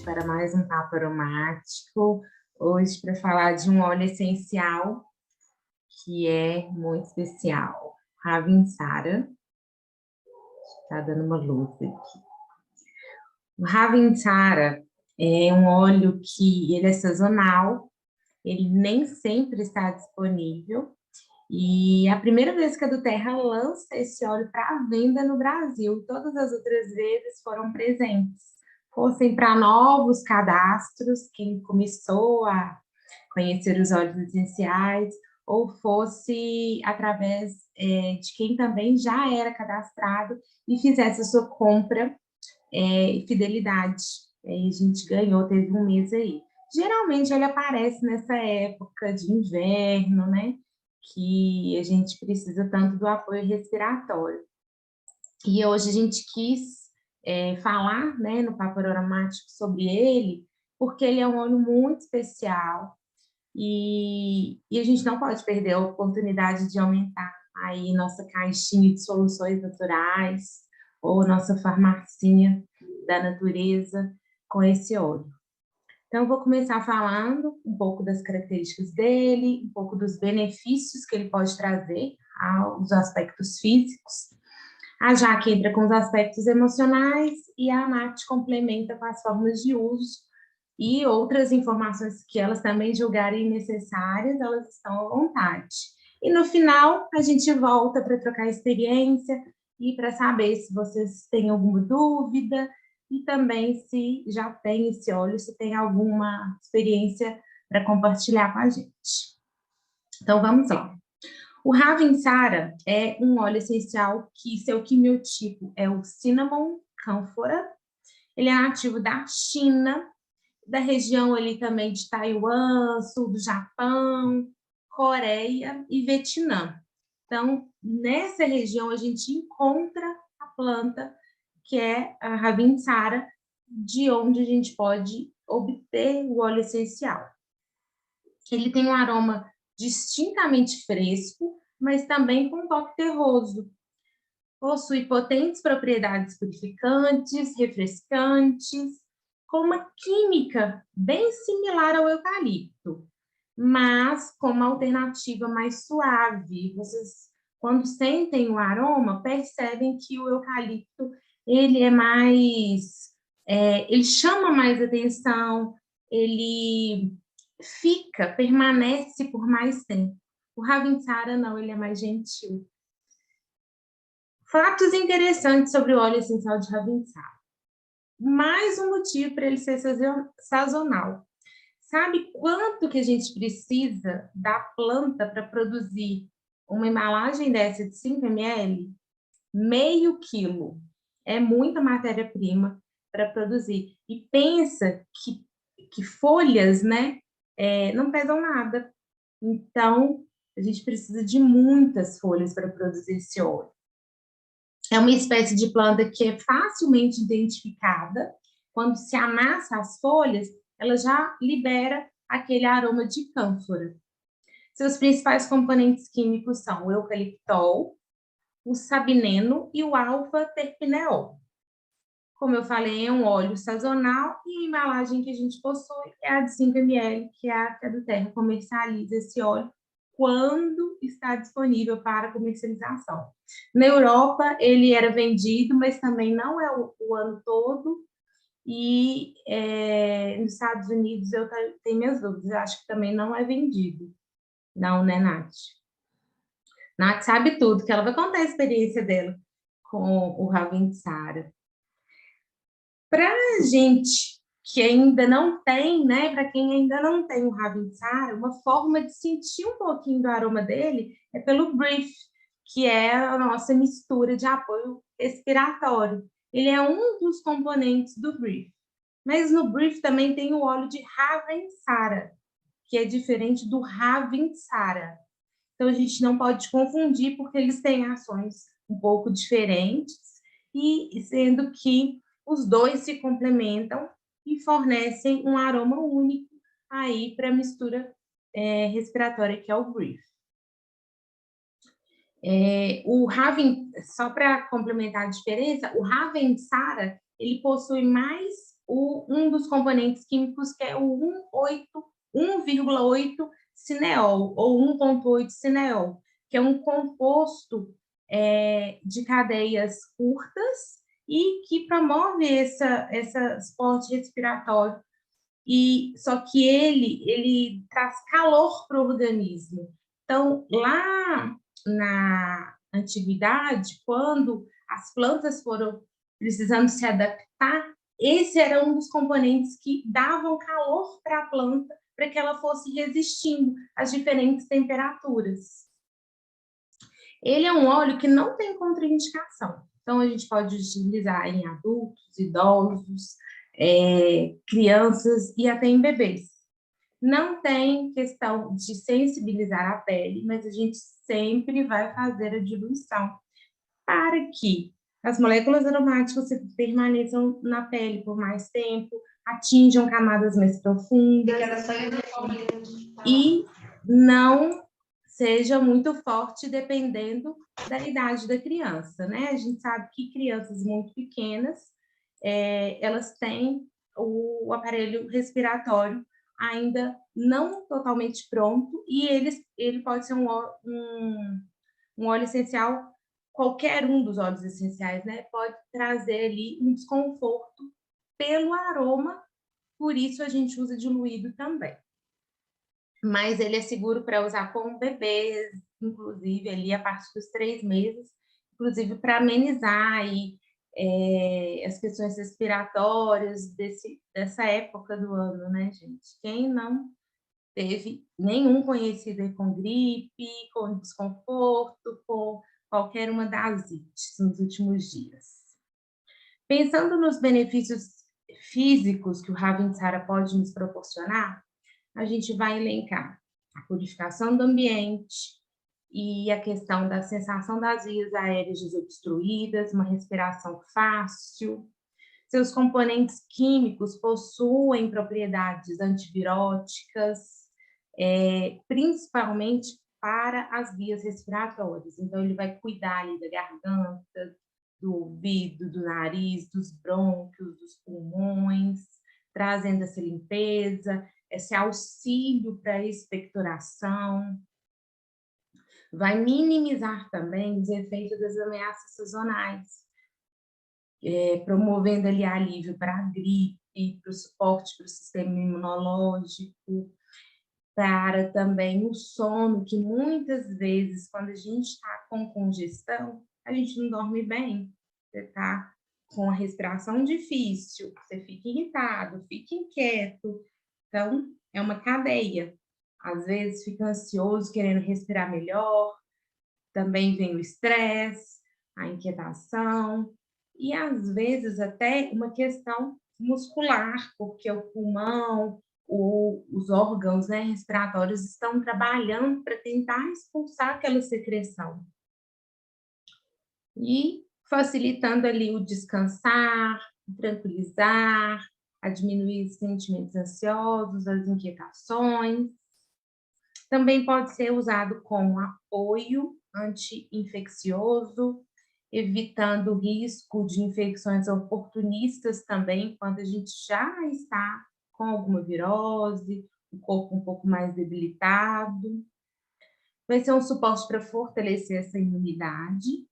noite para mais um papo aromático. Hoje para falar de um óleo essencial que é muito especial, Ravinsara. Está dando uma luz aqui. O Ravinsara é um óleo que ele é sazonal, ele nem sempre está disponível. E a primeira vez que a do Terra lança esse óleo para venda no Brasil, todas as outras vezes foram presentes. Fossem para novos cadastros, quem começou a conhecer os óleos essenciais, ou fosse através de quem também já era cadastrado e fizesse a sua compra e fidelidade. E a gente ganhou, teve um mês aí. Geralmente ele aparece nessa época de inverno, né? Que a gente precisa tanto do apoio respiratório. E hoje a gente quis falar, né, no Papo Aromático sobre ele, porque ele é um óleo muito especial e a gente não pode perder a oportunidade de aumentar aí nossa caixinha de soluções naturais ou nossa farmacinha da natureza com esse óleo. Então, eu vou começar falando um pouco das características dele, um pouco dos benefícios que ele pode trazer aos aspectos físicos. A Jaque entra com os aspectos emocionais e a Nath complementa com as formas de uso e outras informações que elas também julgarem necessárias, elas estão à vontade. E no final, a gente volta para trocar experiência e para saber se vocês têm alguma dúvida, e também se já tem esse óleo, se tem alguma experiência para compartilhar com a gente. Então, vamos lá. O Ravinsara é um óleo essencial que seu quimiotipo é o Cinnamon Camphora. Ele é nativo da China, da região ali também de Taiwan, sul do Japão, Coreia e Vietnã. Então, nessa região a gente encontra a planta que é a Ravinsara, de onde a gente pode obter o óleo essencial. Ele tem um aroma distintamente fresco, mas também com um toque terroso. Possui potentes propriedades purificantes, refrescantes, com uma química bem similar ao eucalipto, mas com uma alternativa mais suave. Vocês, quando sentem o aroma, percebem que o eucalipto ele é mais, ele chama mais atenção, ele permanece por mais tempo. O Ravinsara não, ele é mais gentil. Fatos interessantes sobre o óleo essencial de Ravinsara. Mais um motivo para ele ser sazonal. Sabe quanto que a gente precisa da planta para produzir uma embalagem dessa de 5 ml? Meio quilo. É muita matéria-prima para produzir. E pensa que folhas, né, não pesam nada. Então, a gente precisa de muitas folhas para produzir esse óleo. É uma espécie de planta que é facilmente identificada. Quando se amassa as folhas, ela já libera aquele aroma de cânfora. Seus principais componentes químicos são o eucaliptol, o sabineno e o alfa-terpineol. Como eu falei, é um óleo sazonal e a embalagem que a gente possui é a de 5 ml, que é a que a do Terra comercializa esse óleo quando está disponível para comercialização. Na Europa, ele era vendido, mas também não é o ano todo. E nos Estados Unidos eu tenho minhas dúvidas, eu acho que também não é vendido. Não, né, Nath? Nath sabe tudo, que ela vai contar a experiência dela com o Ravinsara. Para a gente que ainda não tem, né, para quem ainda não tem o Ravinsara, uma forma de sentir um pouquinho do aroma dele é pelo Brief, que é a nossa mistura de apoio respiratório. Ele é um dos componentes do Brief. Mas no Brief também tem o óleo de Ravinsara, que é diferente do Ravinsara. Então a gente não pode confundir porque eles têm ações um pouco diferentes e sendo que os dois se complementam e fornecem um aroma único aí para a mistura respiratória que é o Brief. Só para complementar a diferença, o Ravinsara ele possui mais um dos componentes químicos, que é o 1,8 cineol, ou 1,8 cineol, que é um composto de cadeias curtas e que promove esse esporte respiratório. Só que ele traz calor para o organismo. Então, lá na antiguidade, quando as plantas foram precisando se adaptar, esse era um dos componentes que davam calor para a planta, para que ela fosse resistindo às diferentes temperaturas. Ele é um óleo que não tem contraindicação, então a gente pode utilizar em adultos, idosos, crianças e até em bebês. Não tem questão de sensibilizar a pele, mas a gente sempre vai fazer a diluição para que as moléculas aromáticas permaneçam na pele por mais tempo, atinjam camadas mais profundas e não seja muito forte dependendo da idade da criança, né? A gente sabe que crianças muito pequenas, elas têm o aparelho respiratório ainda não totalmente pronto e ele pode ser um óleo essencial, qualquer um dos óleos essenciais, né? Pode trazer ali um desconforto pelo aroma, por isso a gente usa diluído também. Mas ele é seguro para usar com bebês, inclusive ali a partir dos 3 meses, inclusive para amenizar aí, as questões respiratórias dessa época do ano, né, gente? Quem não teve nenhum conhecido com gripe, com desconforto, com qualquer uma das ites nos últimos dias. Pensando nos benefícios físicos que o Ravensara pode nos proporcionar, a gente vai elencar a purificação do ambiente e a questão da sensação das vias aéreas desobstruídas, uma respiração fácil. Seus componentes químicos possuem propriedades antiviróticas, principalmente para as vias respiratórias. Então, ele vai cuidar ali da garganta, do ouvido, do nariz, dos brônquios, dos pulmões, trazendo essa limpeza, esse auxílio para a expectoração. Vai minimizar também os efeitos das ameaças sazonais, promovendo ali alívio para a gripe, para o suporte para o sistema imunológico, para também o sono, que muitas vezes, quando a gente está com congestão, a gente não dorme bem. Você está com a respiração difícil, você fica irritado, fica inquieto. Então, é uma cadeia. Às vezes fica ansioso, querendo respirar melhor, também vem o estresse, a inquietação, e às vezes até uma questão muscular, porque o pulmão, os órgãos, né, respiratórios estão trabalhando para tentar expulsar aquela secreção. E facilitando ali o descansar, o tranquilizar, a diminuir os sentimentos ansiosos, as inquietações. Também pode ser usado como apoio anti-infeccioso, evitando o risco de infecções oportunistas também, quando a gente já está com alguma virose, o corpo um pouco mais debilitado. Vai ser um suporte para fortalecer essa imunidade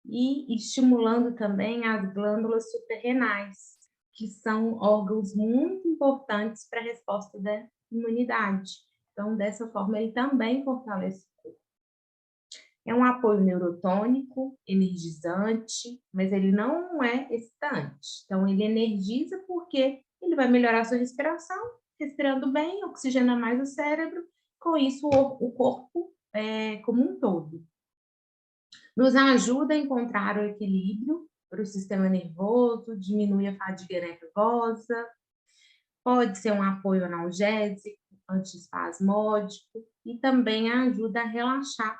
e estimulando também as glândulas suprarrenais, que são órgãos muito importantes para a resposta da imunidade. Então, dessa forma, ele também fortalece o corpo. É um apoio neurotônico, energizante, mas ele não é excitante. Então, ele energiza porque ele vai melhorar a sua respiração, respirando bem, oxigena mais o cérebro, com isso o corpo como um todo. Nos ajuda a encontrar o equilíbrio para o sistema nervoso, diminui a fadiga nervosa, pode ser um apoio analgésico, antiespasmódico e também ajuda a relaxar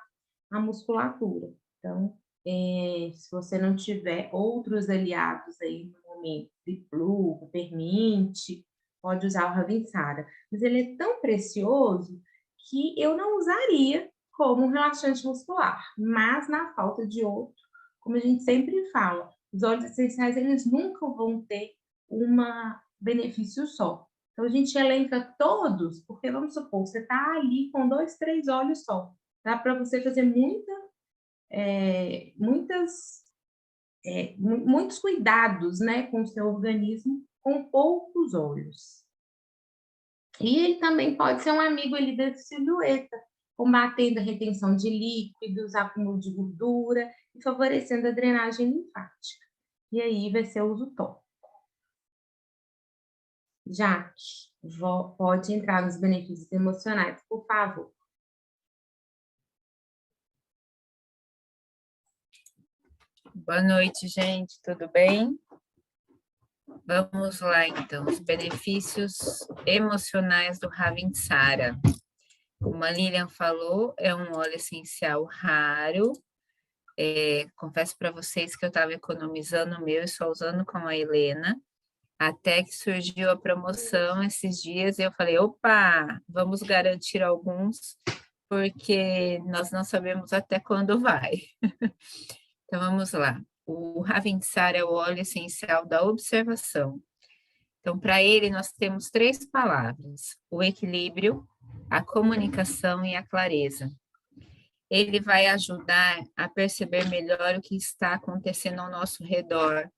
a musculatura. Então, se você não tiver outros aliados aí no momento, Ciplu, Perminte, pode usar o Ravensara. Mas ele é tão precioso que eu não usaria como um relaxante muscular, mas na falta de outro, como a gente sempre fala, os óleos essenciais eles nunca vão ter uma benefício só. Então, a gente elenca todos, porque vamos supor, você está ali com 2, 3 óleos só. Dá para você fazer muitos cuidados, né, com o seu organismo com poucos óleos. E ele também pode ser um amigo ali da silhueta, combatendo a retenção de líquidos, acúmulo de gordura e favorecendo a drenagem linfática. E aí vai ser o uso tópico. Jaque, pode entrar nos benefícios emocionais, por favor. Boa noite, gente, tudo bem? Vamos lá, então, os benefícios emocionais do Ravintsara. Como a Lilian falou, é um óleo essencial raro. Confesso para vocês que eu estava economizando o meu e só usando com a Helena, até que surgiu a promoção esses dias e eu falei, opa, vamos garantir alguns, porque nós não sabemos até quando vai. Então, vamos lá. O Ravintsara é o óleo essencial da observação. Então, para ele, nós temos 3 palavras: o equilíbrio, a comunicação e a clareza. Ele vai ajudar a perceber melhor o que está acontecendo ao nosso redor,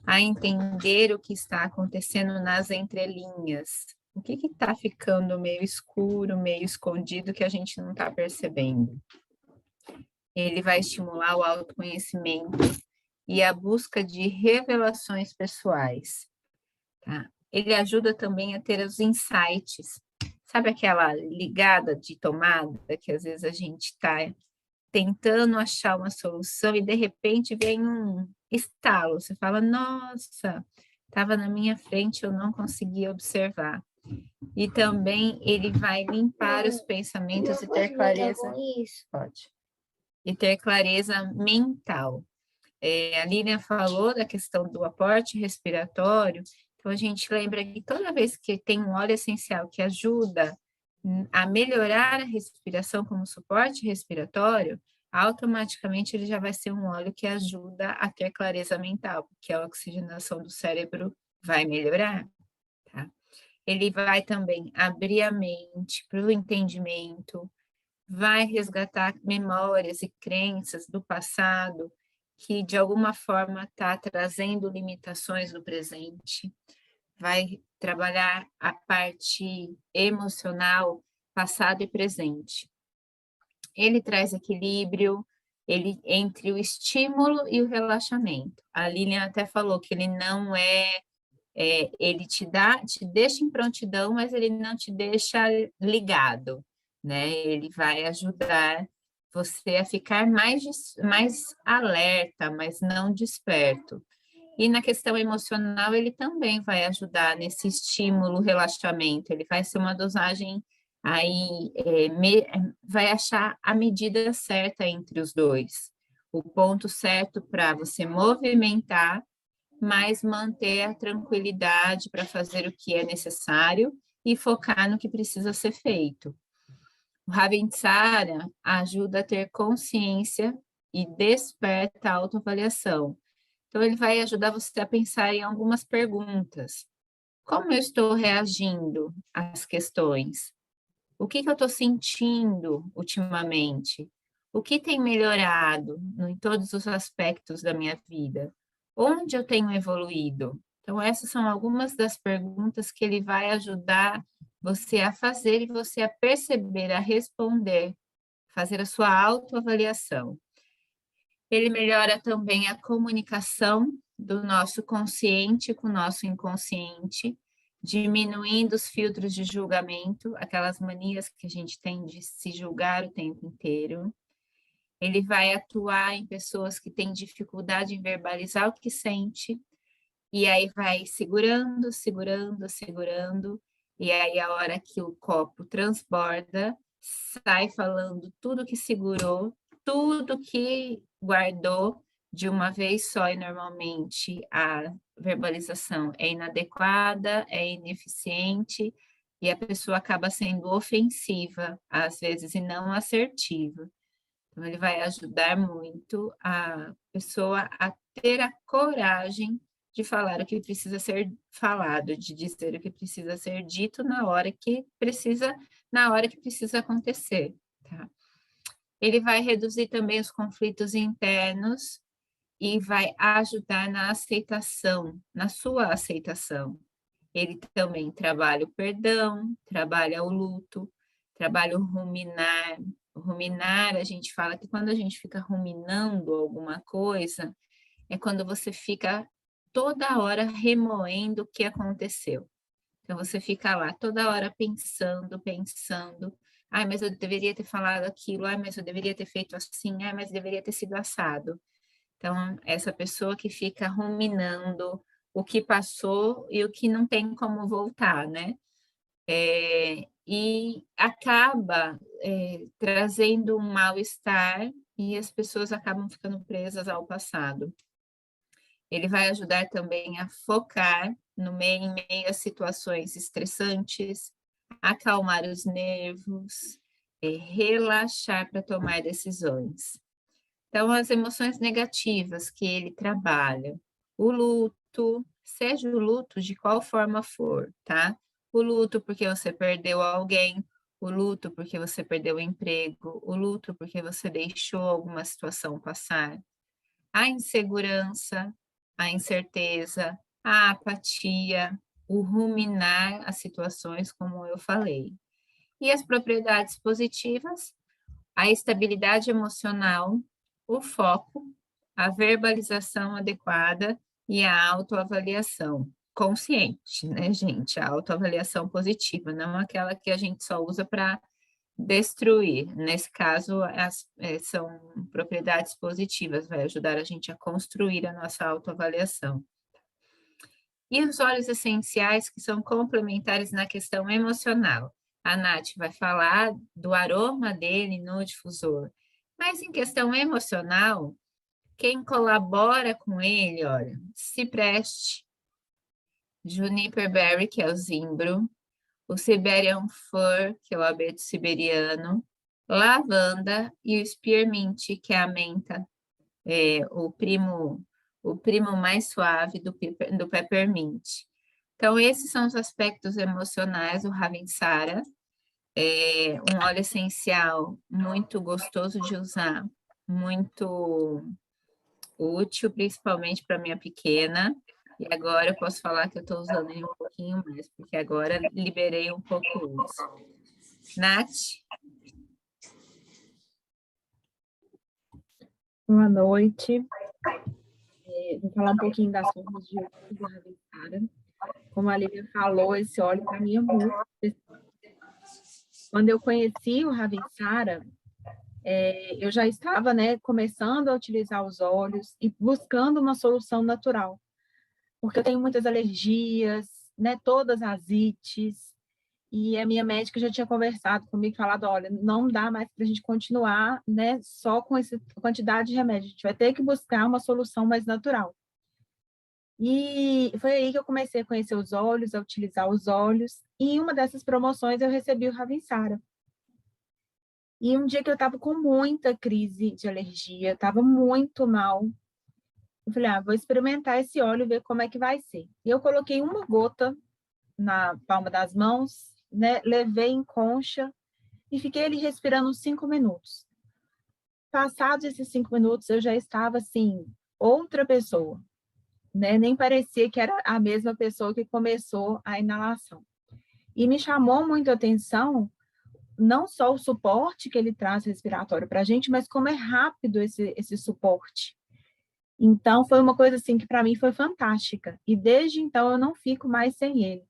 a entender o que está acontecendo nas entrelinhas. O que está ficando meio escuro, meio escondido, que a gente não está percebendo. Ele vai estimular o autoconhecimento e a busca de revelações pessoais. Tá? Ele ajuda também a ter os insights. Sabe aquela ligada de tomada que às vezes a gente está tentando achar uma solução e de repente vem um estalo. Você fala, nossa, estava na minha frente, eu não conseguia observar. E também ele vai limpar os pensamentos e ter clareza. Pode. E ter clareza mental. A Lilian falou da questão do aporte respiratório, então a gente lembra que toda vez que tem um óleo essencial que ajuda a melhorar a respiração como suporte respiratório, automaticamente ele já vai ser um óleo que ajuda a ter clareza mental, porque a oxigenação do cérebro vai melhorar, tá? Ele vai também abrir a mente para o entendimento, vai resgatar memórias e crenças do passado que de alguma forma está trazendo limitações no presente, vai trabalhar a parte emocional, passado e presente. Ele traz equilíbrio entre o estímulo e o relaxamento. A Lilian até falou que ele não ele te deixa em prontidão, mas ele não te deixa ligado, né? Ele vai ajudar você a ficar mais alerta, mas não desperto. E na questão emocional, ele também vai ajudar nesse estímulo, relaxamento. Ele vai ser uma dosagem aí, vai achar a medida certa entre os dois. O ponto certo para você movimentar, mas manter a tranquilidade para fazer o que é necessário e focar no que precisa ser feito. O Ravintsara ajuda a ter consciência e desperta a autoavaliação. Então, ele vai ajudar você a pensar em algumas perguntas. Como eu estou reagindo às questões? O que eu estou sentindo ultimamente? O que tem melhorado em todos os aspectos da minha vida? Onde eu tenho evoluído? Então, essas são algumas das perguntas que ele vai ajudar você a fazer e você a perceber, a responder, fazer a sua autoavaliação. Ele melhora também a comunicação do nosso consciente com o nosso inconsciente, diminuindo os filtros de julgamento, aquelas manias que a gente tem de se julgar o tempo inteiro. Ele vai atuar em pessoas que têm dificuldade em verbalizar o que sente, e aí vai segurando, segurando, segurando, e aí a hora que o copo transborda, sai falando tudo que segurou, tudo que guardou de uma vez só, e normalmente a verbalização é inadequada, é ineficiente, e a pessoa acaba sendo ofensiva, às vezes, e não assertiva. Então, ele vai ajudar muito a pessoa a ter a coragem de falar o que precisa ser falado, de dizer o que precisa ser dito na hora que precisa acontecer, tá? Ele vai reduzir também os conflitos internos e vai ajudar na aceitação, na sua aceitação. Ele também trabalha o perdão, trabalha o luto, trabalha o ruminar. O ruminar, a gente fala que quando a gente fica ruminando alguma coisa, é quando você fica toda hora remoendo o que aconteceu. Então, você fica lá toda hora pensando, pensando. Ai, mas eu deveria ter falado aquilo. Ai, mas eu deveria ter feito assim. Ai, mas deveria ter sido assado. Então, essa pessoa que fica ruminando o que passou e o que não tem como voltar, né? E acaba trazendo um mal-estar e as pessoas acabam ficando presas ao passado. Ele vai ajudar também a focar em meio a situações estressantes, acalmar os nervos, relaxar para tomar decisões. Então, as emoções negativas que ele trabalha, o luto, seja o luto de qual forma for, tá? O luto porque você perdeu alguém, o luto porque você perdeu o emprego, o luto porque você deixou alguma situação passar, a insegurança, a incerteza, a apatia, o ruminar as situações, como eu falei. E as propriedades positivas, a estabilidade emocional, o foco, a verbalização adequada e a autoavaliação consciente, né, gente? A autoavaliação positiva, não aquela que a gente só usa para destruir. Nesse caso, são propriedades positivas, vai ajudar a gente a construir a nossa autoavaliação. E os óleos essenciais, que são complementares na questão emocional. A Nath vai falar do aroma dele no difusor. Mas em questão emocional, quem colabora com ele, olha, cipreste, juniper berry, que é o zimbro, o Siberian Fir, que é o abeto siberiano, lavanda e o spearmint, que é a menta, o primo mais suave do peppermint. Então, esses são os aspectos emocionais do Ravensara. É um óleo essencial muito gostoso de usar, muito útil, principalmente para minha pequena. E agora eu posso falar que eu estou usando ele um pouquinho mais, porque agora liberei um pouco o uso. Nath? Boa noite. Vou falar um pouquinho das formas de uso do Ravensara. Como a Lívia falou, esse óleo para mim é muito especial. Quando eu conheci o Ravensara, eu já estava, né, começando a utilizar os óleos e buscando uma solução natural, porque eu tenho muitas alergias, né, todas as ites, e a minha médica já tinha conversado comigo e falado, olha, não dá mais para a gente continuar, né, só com essa quantidade de remédio, a gente vai ter que buscar uma solução mais natural. E foi aí que eu comecei a conhecer os óleos, a utilizar os óleos, e em uma dessas promoções eu recebi o Ravensara. E um dia que eu estava com muita crise de alergia, estava muito mal, eu falei, vou experimentar esse óleo e ver como é que vai ser. E eu coloquei uma gota na palma das mãos, né, levei em concha e fiquei ali respirando uns 5 minutos. Passados esses 5 minutos, eu já estava, assim, outra pessoa, né? Nem parecia que era a mesma pessoa que começou a inalação. E me chamou muito a atenção, não só o suporte que ele traz respiratório para a gente, mas como é rápido esse suporte. Então, foi uma coisa, assim, que para mim foi fantástica. E desde então, eu não fico mais sem ele.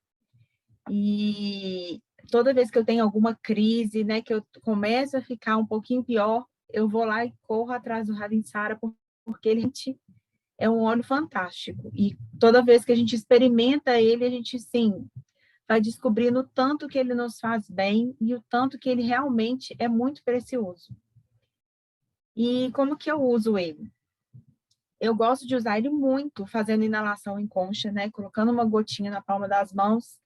E toda vez que eu tenho alguma crise, né, que eu começo a ficar um pouquinho pior, eu vou lá e corro atrás do Ravensara, porque ele é um óleo fantástico. E toda vez que a gente experimenta ele, a gente, sim, vai descobrindo o tanto que ele nos faz bem e o tanto que ele realmente é muito precioso. E como que eu uso ele? Eu gosto de usar ele muito, fazendo inalação em concha, né, colocando uma gotinha na palma das mãos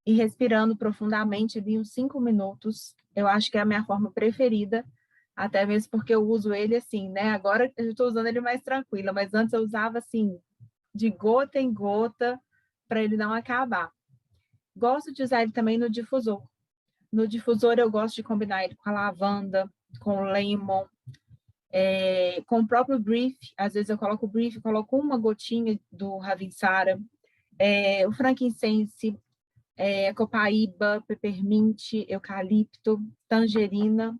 e respirando profundamente ali uns 5 minutos. Eu acho que é a minha forma preferida, até mesmo porque eu uso ele assim, né? Agora eu estou usando ele mais tranquila, mas antes eu usava assim, de gota em gota para ele não acabar. Gosto de usar ele também no difusor. No difusor eu gosto de combinar ele com a lavanda, com o lemon, com o próprio brief. Às vezes eu coloco o brief, coloco uma gotinha do Ravinsara, o frankincense, copaíba, peppermint, eucalipto, tangerina,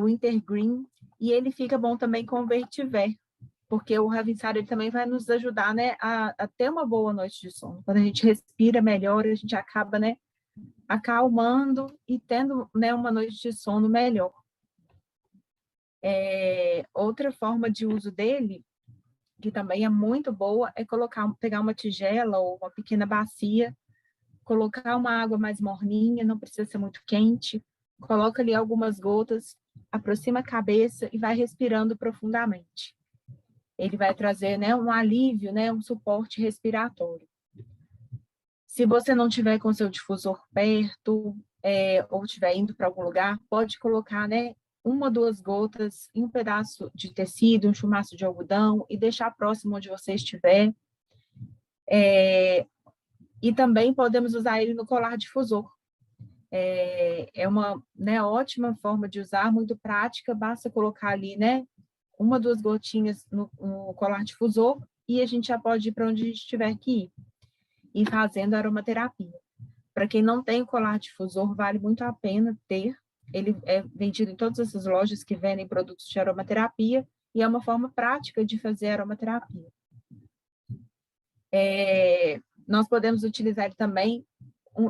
wintergreen, e ele fica bom também com o vetiver, porque o Ravinsara ele também vai nos ajudar, né, a ter uma boa noite de sono. Quando a gente respira melhor, a gente acaba, né, acalmando e tendo, né, uma noite de sono melhor. Outra forma de uso dele, que também é muito boa, é pegar uma tigela ou uma pequena bacia, colocar uma água mais morninha, não precisa ser muito quente, coloca ali algumas gotas, aproxima a cabeça e vai respirando profundamente. Ele vai trazer, né, um alívio, né, um suporte respiratório. Se você não tiver com seu difusor perto, ou estiver indo para algum lugar, pode colocar, né, 1 ou 2 gotas em um pedaço de tecido, um chumaço de algodão e deixar próximo onde você estiver. E também podemos usar ele no colar difusor. É uma, né, ótima forma de usar, muito prática, basta colocar ali, né, 1 ou 2 gotinhas no colar difusor e a gente já pode ir para onde a gente tiver que ir, e fazendo aromaterapia. Para quem não tem o colar difusor, vale muito a pena ter. Ele é vendido em todas essas lojas que vendem produtos de aromaterapia e é uma forma prática de fazer aromaterapia. Nós podemos utilizar ele também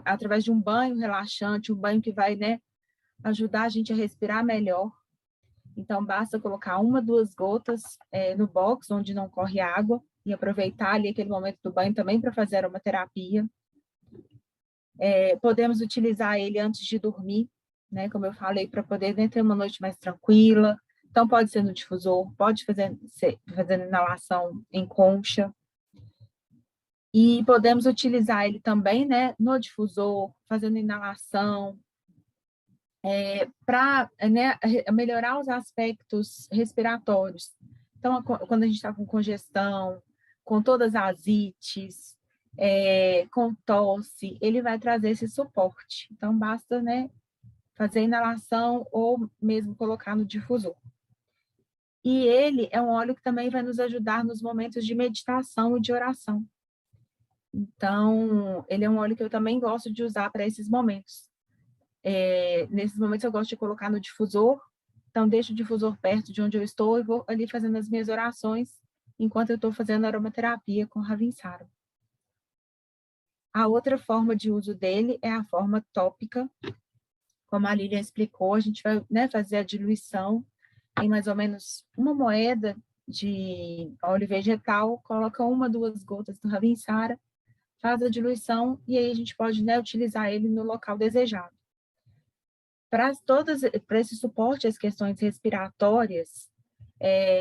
através de um banho relaxante, um banho que vai, né, ajudar a gente a respirar melhor. Então, basta colocar 1 ou 2 gotas no box, onde não corre água, e aproveitar ali aquele momento do banho também para fazer aromaterapia. Podemos utilizar ele antes de dormir, né, como eu falei, para poder, né, ter uma noite mais tranquila. Então, pode ser no difusor, pode fazendo inalação em concha. E podemos utilizar ele também, né, no difusor, fazendo inalação, para, né, melhorar os aspectos respiratórios. Então, quando a gente está com congestão, com todas as ites, com tosse, ele vai trazer esse suporte. Então, basta, né, fazer inalação ou mesmo colocar no difusor. E ele é um óleo que também vai nos ajudar nos momentos de meditação e de oração. Então, ele é um óleo que eu também gosto de usar para esses momentos. Nesses momentos eu gosto de colocar no difusor, então deixo o difusor perto de onde eu estou e vou ali fazendo as minhas orações enquanto eu estou fazendo aromaterapia com Ravinsara. A outra forma de uso dele é a forma tópica. Como a Lilian explicou, a gente vai, né, fazer a diluição em mais ou menos 1 moeda de óleo vegetal, coloca 1 ou 2 gotas do Ravinsara, faz a diluição e aí a gente pode, né, utilizar ele no local desejado. Para esse suporte às questões respiratórias,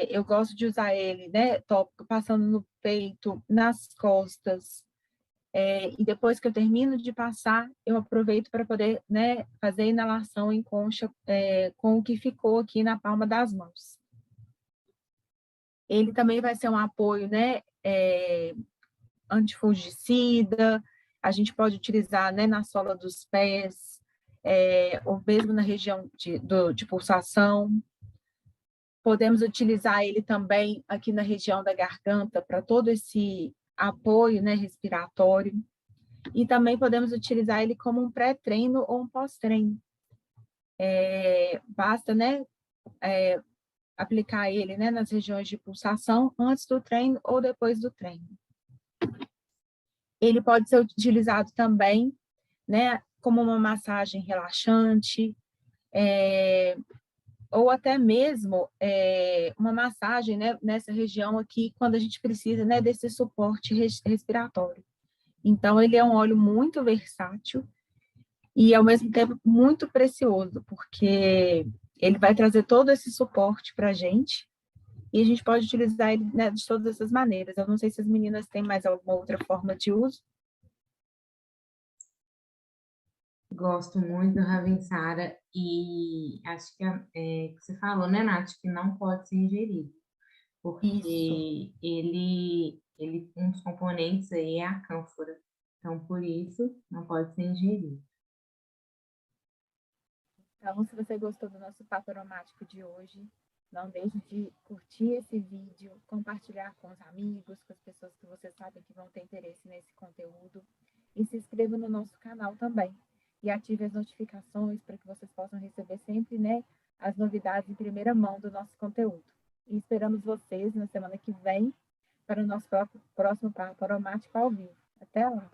eu gosto de usar ele, né, tópico, passando no peito, nas costas, e depois que eu termino de passar, eu aproveito para poder, né, fazer a inalação em concha com o que ficou aqui na palma das mãos. Ele também vai ser um apoio, né, antifungicida, a gente pode utilizar, né, na sola dos pés, ou mesmo na região de pulsação. Podemos utilizar ele também aqui na região da garganta para todo esse apoio, né, respiratório. E também podemos utilizar ele como um pré-treino ou um pós-treino. Basta, né, aplicar ele, né, nas regiões de pulsação antes do treino ou depois do treino. Ele pode ser utilizado também, né, como uma massagem relaxante, ou até mesmo uma massagem, né, nessa região aqui, quando a gente precisa, né, desse suporte respiratório. Então, ele é um óleo muito versátil e, ao mesmo tempo, muito precioso, porque ele vai trazer todo esse suporte para a gente e a gente pode utilizar ele, né, de todas essas maneiras. Eu não sei se as meninas têm mais alguma outra forma de uso. Gosto muito do Ravinsara e acho que que você falou, né, Nath, que não pode ser ingerido, porque Isso. ele um dos componentes aí é a cânfora. Então, por isso, não pode ser ingerido. Então, se você gostou do nosso papo aromático de hoje, não deixe de curtir esse vídeo, compartilhar com os amigos, com as pessoas que você sabe que vão ter interesse nesse conteúdo. E se inscreva no nosso canal também. E ative as notificações para que vocês possam receber sempre, né, as novidades em primeira mão do nosso conteúdo. E esperamos vocês na semana que vem para o nosso próximo papo aromático ao vivo. Até lá!